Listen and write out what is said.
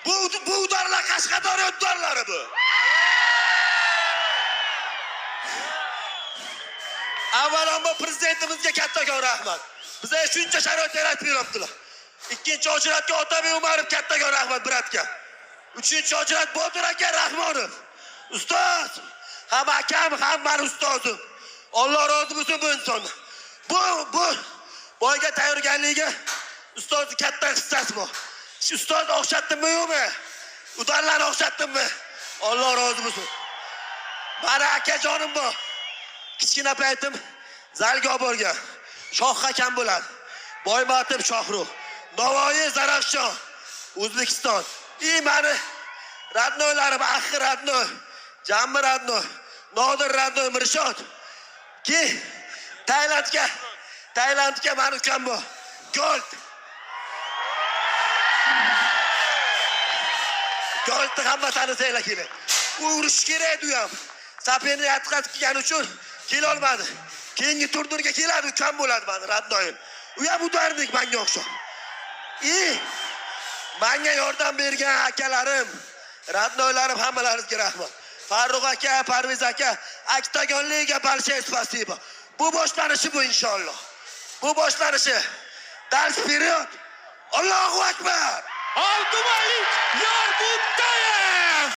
Bu udarlar Qashqadaryo udarlari bu. Avvalambor prezidentimizga kattakon rahmat. Bizga shuncha sharoit yaratib beribdilar. Ikkinchi Hojiratga Otabek Umarov kattakon rahmat Biratga. Uchinchi Hojirat Botir aka Rahmonov. Ustoz, ham akam, ham men ustozim. Alloh rozi bo'lsin bu insondan. Bu boyga tayyorgarligiga ustozni katta hissasi bor. Ustoz o'xshatdimmi yo'qmi? Udarlarni o'xshatdimmi? Alloh rozi bo'lsin. Mara akajonim bor. Kichkina paytim zalga olib borgan. Shoh hakam bo'ladi. Boymatov Shohruh, Navoiy Zarafshon, O'zbekiston. Mani radnoylarim Axir radnoy, Jammi radnoy, Nodir radnoy Mirshod. Ki Tailandga mani ukam bor. Gold hamma tanisanglar keling. U urush kerak edi ham. Saperni yatqazib kelgani uchun kela olmadi. Keyingi turnirga keladi, ukam bo'ladi mani radnoyim. U ham udarnik menga o'xshab. Menga yordam bergan akalarim, radnoylarim hammalaringizga rahmat. Farruh aka, Parviz aka, aktagonligiga большое спасибо. Bu boshlanishi bu inshaalloh. Bu boshlanishi. Dars period. Allohu akbar. Oltumalik Yorbuttayev